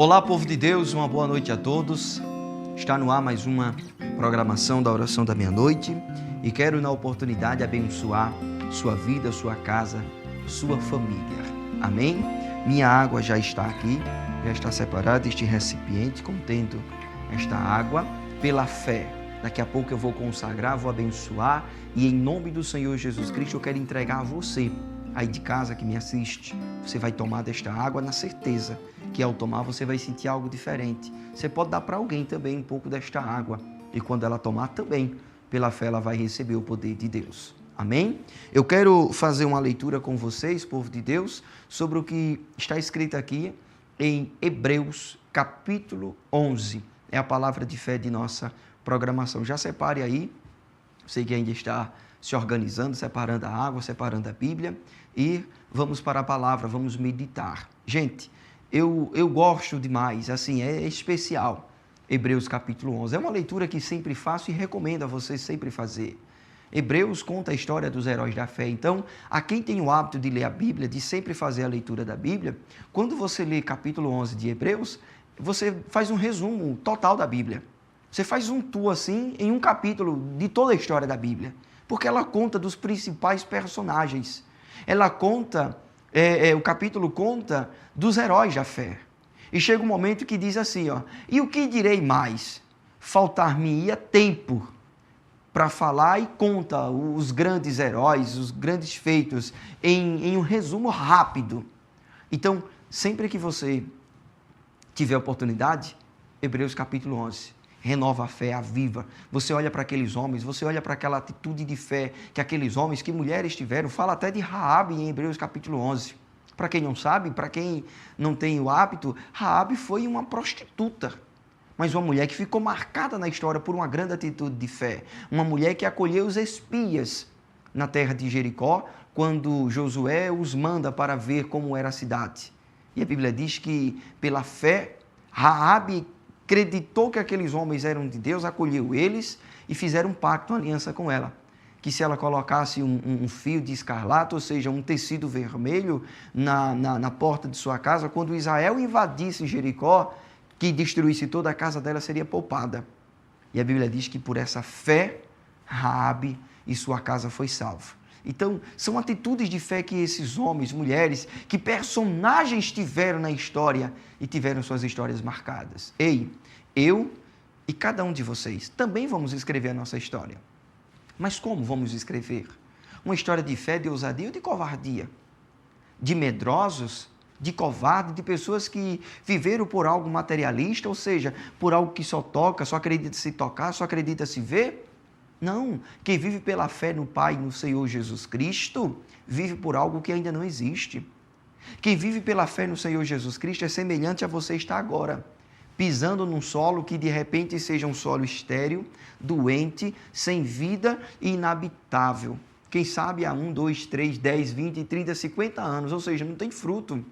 Olá, povo de Deus, uma boa noite a todos. Está no ar mais uma programação da oração da meia-noite e quero, na oportunidade, abençoar sua vida, sua casa, sua família. Amém? Minha água já está aqui, já está separada este recipiente contendo esta água pela fé. Daqui a pouco eu vou consagrar, vou abençoar e em nome do Senhor Jesus Cristo eu quero entregar a você aí de casa que me assiste. Você vai tomar desta água na certeza que ao tomar você vai sentir algo diferente. Você pode dar para alguém também um pouco desta água e quando ela tomar também, pela fé ela vai receber o poder de Deus. Amém? Eu quero fazer uma leitura com vocês, povo de Deus, sobre o que está escrito aqui em Hebreus capítulo 11. É a palavra de fé de nossa programação. Já separe aí, sei que ainda está se organizando, separando a água, separando a Bíblia e vamos para a palavra, vamos meditar. Gente, eu gosto demais, assim, é especial, Hebreus capítulo 11. É uma leitura que sempre faço e recomendo a vocês sempre fazer. Hebreus conta a história dos heróis da fé. Então, a quem tem o hábito de ler a Bíblia, de sempre fazer a leitura da Bíblia, quando você lê capítulo 11 de Hebreus, você faz um resumo total da Bíblia. Você faz um tour, assim, em um capítulo de toda a história da Bíblia. Porque ela conta dos principais personagens. Ela conta, o capítulo conta dos heróis da fé. E chega um momento que diz assim, ó, e o que direi mais? Faltar-me-ia tempo para falar e conta os grandes heróis, os grandes feitos, em um resumo rápido. Então, sempre que você tiver oportunidade, Hebreus capítulo 11, renova a fé, aviva. Você olha para aqueles homens, você olha para aquela atitude de fé que aqueles homens, que mulheres tiveram, fala até de Raabe em Hebreus capítulo 11. Para quem não sabe, para quem não tem o hábito, Raabe foi uma prostituta, mas uma mulher que ficou marcada na história por uma grande atitude de fé. Uma mulher que acolheu os espias na terra de Jericó, quando Josué os manda para ver como era a cidade. E a Bíblia diz que, pela fé, Raabe acreditou que aqueles homens eram de Deus, acolheu eles e fizeram um pacto, uma aliança com ela. Que se ela colocasse um fio de escarlate, ou seja, um tecido vermelho na porta de sua casa, quando Israel invadisse Jericó, que destruísse toda a casa dela, seria poupada. E a Bíblia diz que por essa fé, Raabe e sua casa foi salva. Então, são atitudes de fé que esses homens, mulheres, que personagens tiveram na história e tiveram suas histórias marcadas. Ei, eu e cada um de vocês também vamos escrever a nossa história. Mas como vamos escrever? Uma história de fé, de ousadia ou de covardia? De medrosos, de covardes, de pessoas que viveram por algo materialista, ou seja, por algo que só toca, só acredita se tocar, só acredita se ver? Não, quem vive pela fé no Pai e no Senhor Jesus Cristo, vive por algo que ainda não existe. Quem vive pela fé no Senhor Jesus Cristo é semelhante a você estar agora, pisando num solo que de repente seja um solo estéril, doente, sem vida e inabitável. Quem sabe há 1, 2, 3, 10, 20, 30, 50 anos, ou seja, não tem fruto.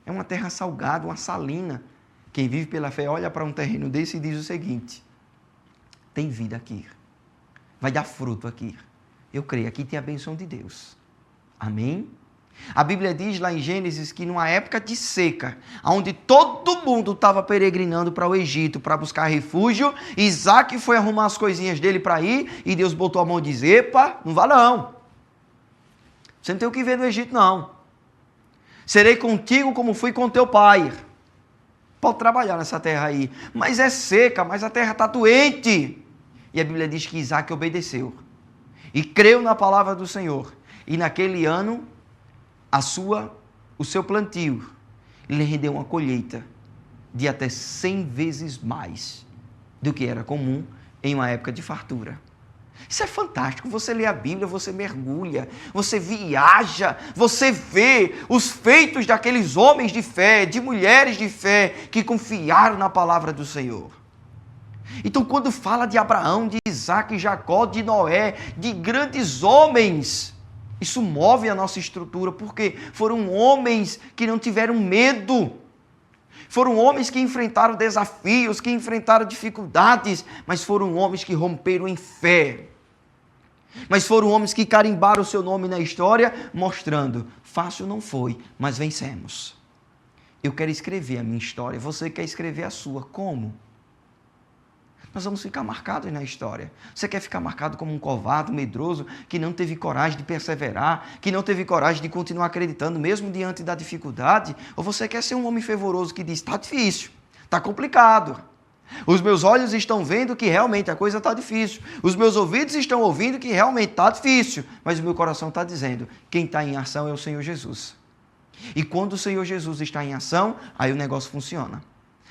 É uma terra salgada, uma salina. Quem vive pela fé olha para um terreno desse e diz o seguinte, tem vida aqui. Vai dar fruto aqui. Eu creio, aqui tem a bênção de Deus. Amém? A Bíblia diz lá em Gênesis que numa época de seca, onde todo mundo estava peregrinando para o Egito para buscar refúgio, Isaac foi arrumar as coisinhas dele para ir e Deus botou a mão e disse, epa, não vá não. Você não tem o que ver no Egito não. Serei contigo como fui com teu pai. Pode trabalhar nessa terra aí. Mas é seca, mas a terra está doente. E a Bíblia diz que Isaac obedeceu e creu na palavra do Senhor. E naquele ano, o seu plantio, ele rendeu uma colheita de até 100 vezes mais do que era comum em uma época de fartura. Isso é fantástico. Você lê a Bíblia, você mergulha, você viaja, você vê os feitos daqueles homens de fé, de mulheres de fé que confiaram na palavra do Senhor. Então, quando fala de Abraão, de Isaac, Jacó, de Noé, de grandes homens, isso move a nossa estrutura, porque foram homens que não tiveram medo, foram homens que enfrentaram desafios, que enfrentaram dificuldades, mas foram homens que romperam em fé. Mas foram homens que carimbaram o seu nome na história, mostrando, fácil não foi, mas vencemos. Eu quero escrever a minha história, você quer escrever a sua. Como? Nós vamos ficar marcados na história. Você quer ficar marcado como um covarde, um medroso, que não teve coragem de perseverar, que não teve coragem de continuar acreditando, mesmo diante da dificuldade? Ou você quer ser um homem fervoroso que diz, está difícil, está complicado. Os meus olhos estão vendo que realmente a coisa está difícil. Os meus ouvidos estão ouvindo que realmente está difícil. Mas o meu coração está dizendo, quem está em ação é o Senhor Jesus. E quando o Senhor Jesus está em ação, aí o negócio funciona.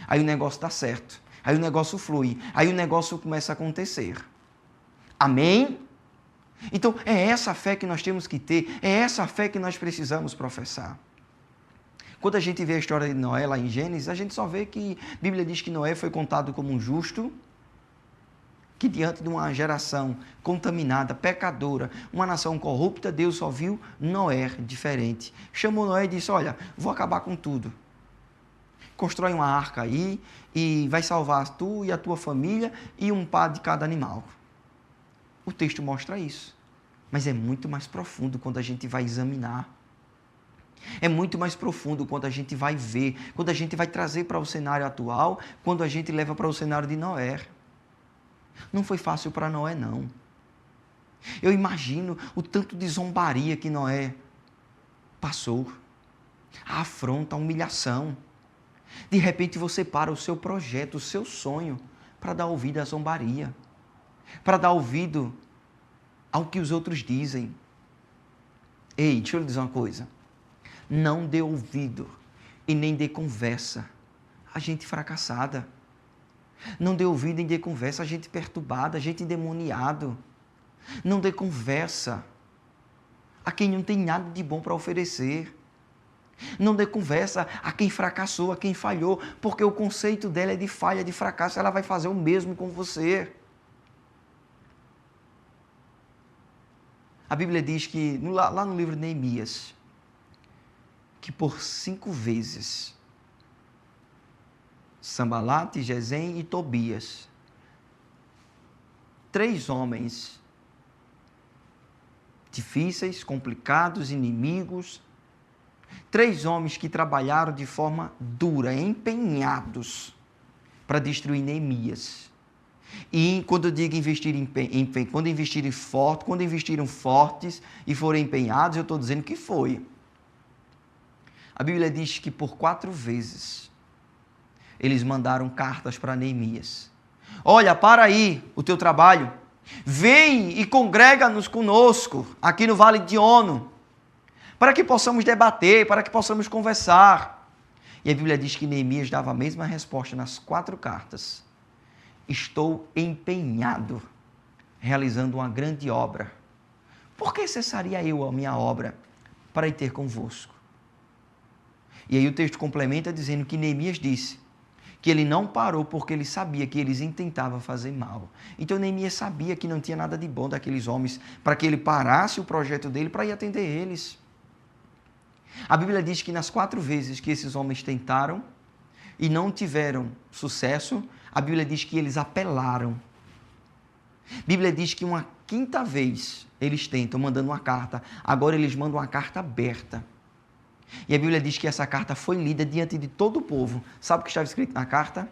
Aí o negócio dá certo. Aí o negócio flui. Aí o negócio começa a acontecer. Amém? Então, é essa fé que nós temos que ter. É essa fé que nós precisamos professar. Quando a gente vê a história de Noé lá em Gênesis, a gente só vê que a Bíblia diz que Noé foi contado como um justo, que diante de uma geração contaminada, pecadora, uma nação corrupta, Deus só viu Noé diferente. Chamou Noé e disse, olha, vou acabar com tudo. Constrói uma arca aí e vai salvar tu e a tua família e um par de cada animal. O texto mostra isso. Mas é muito mais profundo quando a gente vai examinar. É muito mais profundo quando a gente vai ver, quando a gente vai trazer para o cenário atual, quando a gente leva para o cenário de Noé. Não foi fácil para Noé, não. Eu imagino o tanto de zombaria que Noé passou. A afronta, a humilhação. De repente você para o seu projeto, o seu sonho, para dar ouvido à zombaria. Para dar ouvido ao que os outros dizem. Ei, deixa eu lhe dizer uma coisa. Não dê ouvido e nem dê conversa a gente fracassada. Não dê ouvido e nem dê conversa a gente perturbada, a gente endemoniado. Não dê conversa a quem não tem nada de bom para oferecer. Não dê conversa a quem fracassou, a quem falhou, porque o conceito dela é de falha, de fracasso, ela vai fazer o mesmo com você. A Bíblia diz que, lá no livro de Neemias, que por 5 vezes, Sambalate, Gesem e Tobias, 3 homens difíceis, complicados, inimigos, 3 homens que trabalharam de forma dura, empenhados para destruir Neemias. E quando eu digo investir quando investiram fortes e foram empenhados, eu estou dizendo que foi. A Bíblia diz que por 4 vezes eles mandaram cartas para Neemias. Olha, para aí o teu trabalho. Vem e congrega-nos conosco aqui no Vale de Ono, para que possamos debater, para que possamos conversar. E a Bíblia diz que Neemias dava a mesma resposta nas 4 cartas. Estou empenhado, realizando uma grande obra. Por que cessaria eu a minha obra para ir ter convosco? E aí o texto complementa dizendo que Neemias disse que ele não parou porque ele sabia que eles intentavam fazer mal. Então Neemias sabia que não tinha nada de bom daqueles homens para que ele parasse o projeto dele para ir atender eles. A Bíblia diz que nas 4 vezes que esses homens tentaram e não tiveram sucesso, a Bíblia diz que eles apelaram. A Bíblia diz que uma 5ª vez eles tentam, mandando uma carta. Agora eles mandam uma carta aberta. E a Bíblia diz que essa carta foi lida diante de todo o povo. Sabe o que estava escrito na carta?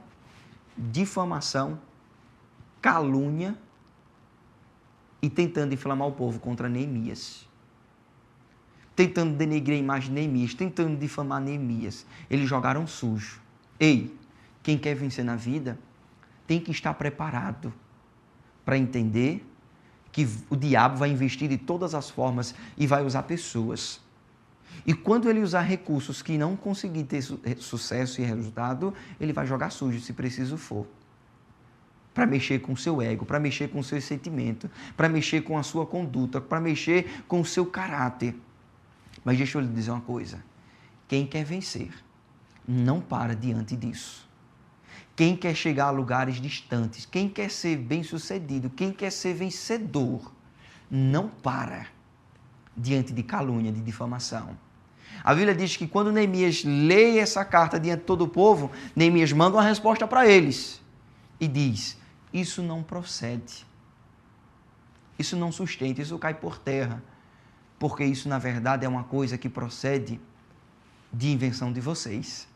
Difamação, calúnia e tentando inflamar o povo contra Neemias. Tentando denegrir a imagem de Neemias, tentando difamar Neemias. Eles jogaram sujo. Ei, quem quer vencer na vida tem que estar preparado para entender que o diabo vai investir de todas as formas e vai usar pessoas. E quando ele usar recursos que não conseguir ter sucesso e resultado, ele vai jogar sujo, se preciso for. Para mexer com o seu ego, para mexer com o seu sentimento, para mexer com a sua conduta, para mexer com o seu caráter. Mas deixa eu lhe dizer uma coisa. Quem quer vencer, não para diante disso. Quem quer chegar a lugares distantes, quem quer ser bem-sucedido, quem quer ser vencedor, não para diante de calúnia, de difamação. A Bíblia diz que quando Neemias lê essa carta diante de todo o povo, Neemias manda uma resposta para eles e diz, isso não procede, isso não sustenta, isso cai por terra, porque isso na verdade é uma coisa que procede de invenção de vocês.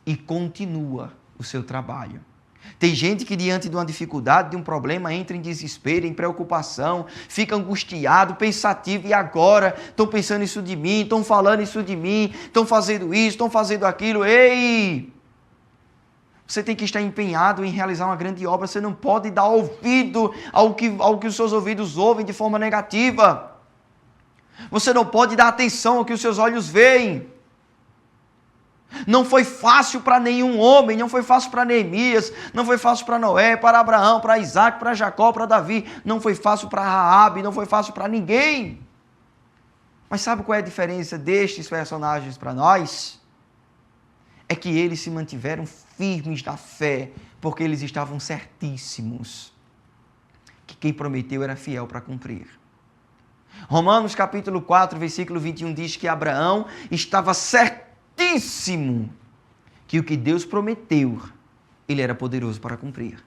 e continua o seu trabalho. Tem gente que diante de uma dificuldade, de um problema, entra em desespero, em preocupação, fica angustiado, pensativo, e agora estão pensando isso de mim, estão falando isso de mim, estão fazendo isso, estão fazendo aquilo. Ei! Você tem que estar empenhado em realizar uma grande obra, você não pode dar ouvido ao que os seus ouvidos ouvem de forma negativa. Você não pode dar atenção ao que os seus olhos veem. Não foi fácil para nenhum homem, não foi fácil para Neemias, não foi fácil para Noé, para Abraão, para Isaac, para Jacó, para Davi, não foi fácil para Raabe, não foi fácil para ninguém. Mas sabe qual é a diferença destes personagens para nós? É que eles se mantiveram firmes na fé, porque eles estavam certíssimos que quem prometeu era fiel para cumprir. Romanos capítulo 4, versículo 21 diz que Abraão estava certíssimo que o que Deus prometeu, ele era poderoso para cumprir.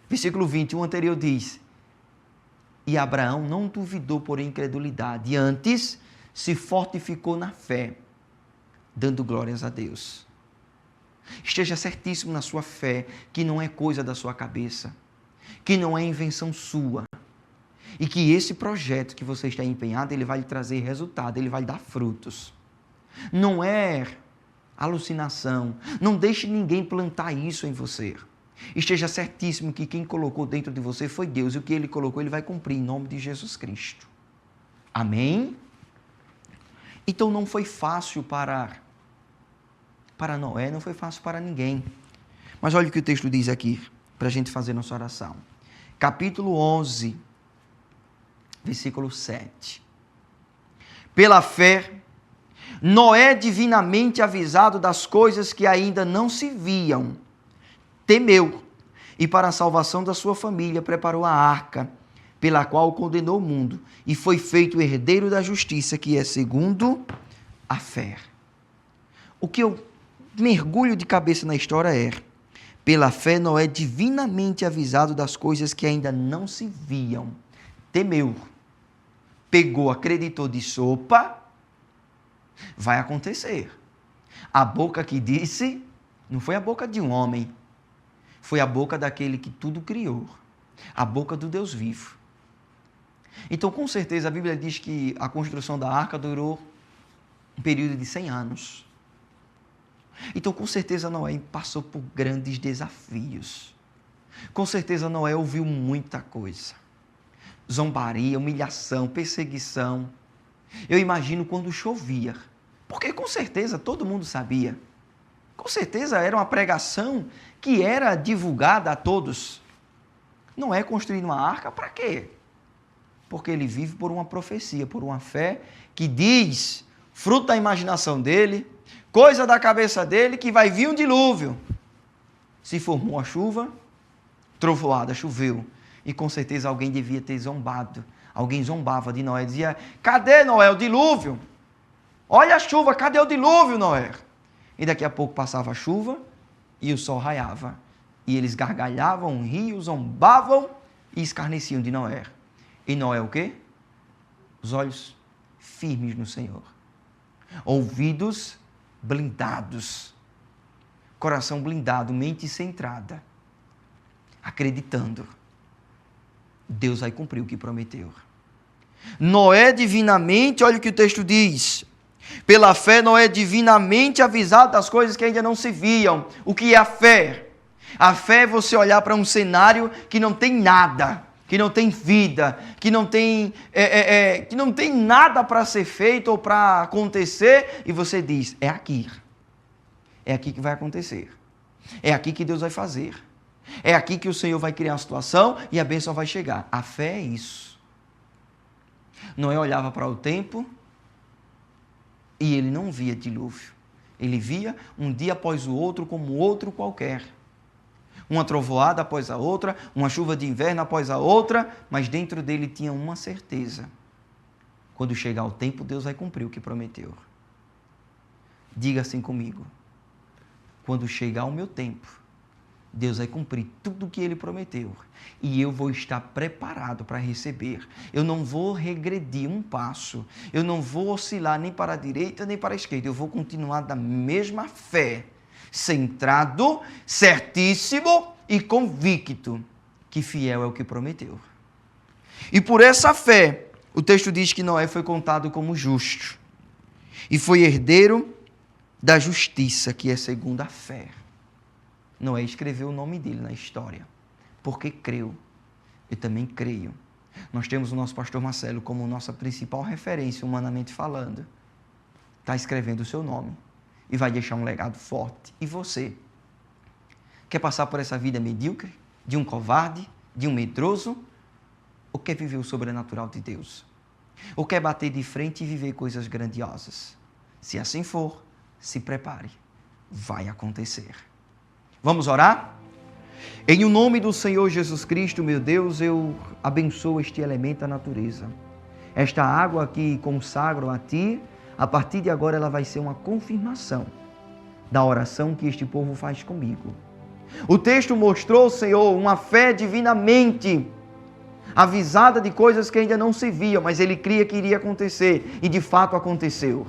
Versículo 21 anterior diz: e Abraão não duvidou por incredulidade, e antes se fortificou na fé, dando glórias a Deus. Esteja certíssimo na sua fé, que não é coisa da sua cabeça, que não é invenção sua, e que esse projeto que você está empenhado, ele vai lhe trazer resultado, ele vai lhe dar frutos. Não é alucinação. Não deixe ninguém plantar isso em você. Esteja certíssimo que quem colocou dentro de você foi Deus, e o que Ele colocou, Ele vai cumprir em nome de Jesus Cristo. Amém? Então não foi fácil para Noé, não foi fácil para ninguém. Mas olha o que o texto diz aqui, para a gente fazer nossa oração. Capítulo 11, versículo 7. Pela fé, Noé, divinamente avisado das coisas que ainda não se viam, temeu, e para a salvação da sua família preparou a arca, pela qual condenou o mundo, e foi feito herdeiro da justiça, que é segundo a fé. O que eu mergulho de cabeça na história é: pela fé, Noé, divinamente avisado das coisas que ainda não se viam, temeu, pegou, acreditou de sopa. Vai acontecer. A boca que disse, não foi a boca de um homem, foi a boca daquele que tudo criou, a boca do Deus vivo. Então, com certeza, a Bíblia diz que a construção da arca durou um período de 100 anos. Então, com certeza, Noé passou por grandes desafios. Com certeza, Noé ouviu muita coisa. Zombaria, humilhação, perseguição. Eu imagino quando chovia, porque com certeza todo mundo sabia. Com certeza era uma pregação que era divulgada a todos. Noé construindo uma arca para quê? Porque ele vive por uma profecia, por uma fé que diz, fruto da imaginação dele, coisa da cabeça dele, que vai vir um dilúvio. Se formou a chuva, trovoada, choveu, e com certeza alguém devia ter zombado. Alguém zombava de Noé, dizia: cadê, Noé, o dilúvio? Olha a chuva, cadê o dilúvio, Noé? E daqui a pouco passava a chuva e o sol raiava. E eles gargalhavam, riam, zombavam e escarneciam de Noé. E Noé o quê? Os olhos firmes no Senhor. Ouvidos blindados. Coração blindado, mente centrada. Acreditando. Deus vai cumprir o que prometeu. Noé divinamente, olha o que o texto diz. Pela fé, Noé divinamente avisado das coisas que ainda não se viam. O que é a fé? A fé é você olhar para um cenário que não tem nada, que não tem vida, que não tem nada para ser feito ou para acontecer, e você diz: é aqui. É aqui que vai acontecer. É aqui que Deus vai fazer. É aqui que o Senhor vai criar a situação e a bênção vai chegar. A fé é isso. Noé olhava para o tempo e ele não via dilúvio. Ele via um dia após o outro como outro qualquer. Uma trovoada após a outra, uma chuva de inverno após a outra, mas dentro dele tinha uma certeza. Quando chegar o tempo, Deus vai cumprir o que prometeu. Diga assim comigo: quando chegar o meu tempo, Deus vai cumprir tudo o que Ele prometeu. E eu vou estar preparado para receber. Eu não vou regredir um passo. Eu não vou oscilar nem para a direita nem para a esquerda. Eu vou continuar da mesma fé, centrado, certíssimo e convicto que fiel é o que prometeu. E por essa fé, o texto diz que Noé foi contado como justo e foi herdeiro da justiça, que é segundo a fé. Noé escreveu o nome dele na história, porque creu. Eu também creio. Nós temos o nosso pastor Marcelo como nossa principal referência, humanamente falando. Está escrevendo o seu nome e vai deixar um legado forte. E você? Quer passar por essa vida medíocre? De um covarde? De um medroso? Ou quer viver o sobrenatural de Deus? Ou quer bater de frente e viver coisas grandiosas? Se assim for, se prepare. Vai acontecer. Vamos orar? Em o nome do Senhor Jesus Cristo, meu Deus, eu abençoo este elemento da natureza. Esta água que consagro a Ti, a partir de agora ela vai ser uma confirmação da oração que este povo faz comigo. O texto mostrou, Senhor, uma fé divinamente avisada de coisas que ainda não se viam, mas ele cria que iria acontecer, e de fato aconteceu.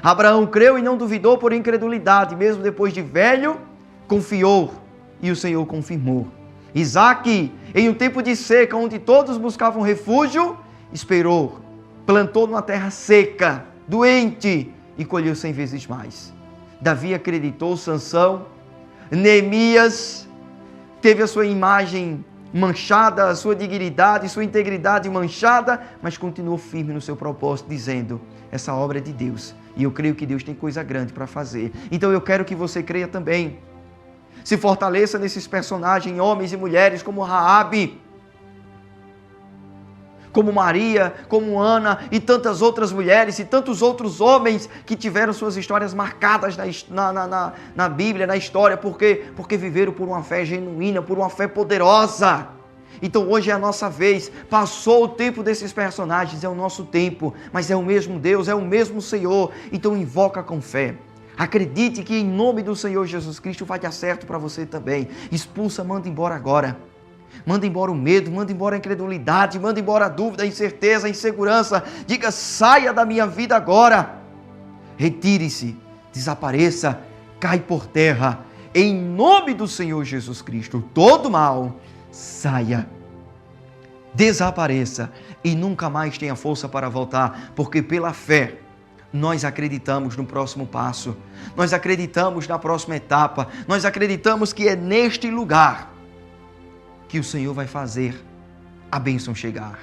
Abraão creu e não duvidou por incredulidade, mesmo depois de velho, confiou, e o Senhor confirmou. Isaque, em um tempo de seca, onde todos buscavam refúgio, esperou, plantou numa terra seca, doente, e colheu 100 vezes mais. Davi acreditou, Sansão, Neemias teve a sua imagem manchada, a sua dignidade, sua integridade manchada, mas continuou firme no seu propósito, dizendo, essa obra é de Deus, e eu creio que Deus tem coisa grande para fazer. Então eu quero que você creia também. Se fortaleça nesses personagens, homens e mulheres como Raabe, como Maria, como Ana e tantas outras mulheres e tantos outros homens que tiveram suas histórias marcadas na Bíblia, na história, porque viveram por uma fé genuína, por uma fé poderosa. Então hoje é a nossa vez, passou o tempo desses personagens, é o nosso tempo, mas é o mesmo Deus, é o mesmo Senhor, então invoca com fé. Acredite que em nome do Senhor Jesus Cristo vai dar certo para você também. Expulsa, manda embora agora. Manda embora o medo, manda embora a incredulidade, manda embora a dúvida, a incerteza, a insegurança. Diga, saia da minha vida agora. Retire-se, desapareça, cai por terra. Em nome do Senhor Jesus Cristo, todo mal, saia, desapareça e nunca mais tenha força para voltar, porque pela fé, nós acreditamos no próximo passo, nós acreditamos na próxima etapa, nós acreditamos que é neste lugar que o Senhor vai fazer a bênção chegar,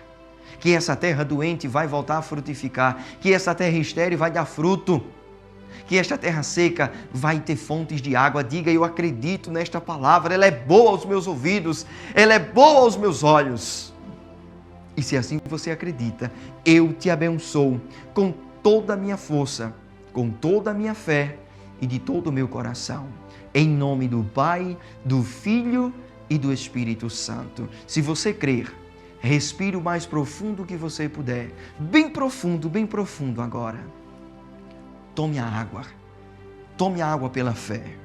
que essa terra doente vai voltar a frutificar, que essa terra estéril vai dar fruto, que esta terra seca vai ter fontes de água. Diga, eu acredito nesta palavra, ela é boa aos meus ouvidos, ela é boa aos meus olhos. E se assim você acredita, eu te abençoo com toda a minha força, com toda a minha fé e de todo o meu coração. Em nome do Pai, do Filho e do Espírito Santo. Se você crer, respire o mais profundo que você puder. Bem profundo agora. Tome a água pela fé.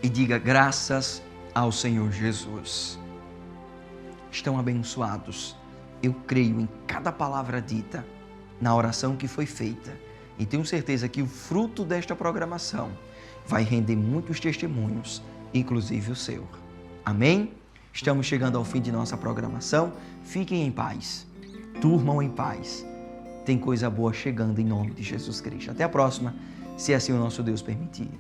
E diga graças ao Senhor Jesus. Estão abençoados. Eu creio em cada palavra dita, na oração que foi feita. E tenho certeza que o fruto desta programação vai render muitos testemunhos, inclusive o seu. Amém? Estamos chegando ao fim de nossa programação. Fiquem em paz. Durmam em paz. Tem coisa boa chegando em nome de Jesus Cristo. Até a próxima, se assim o nosso Deus permitir.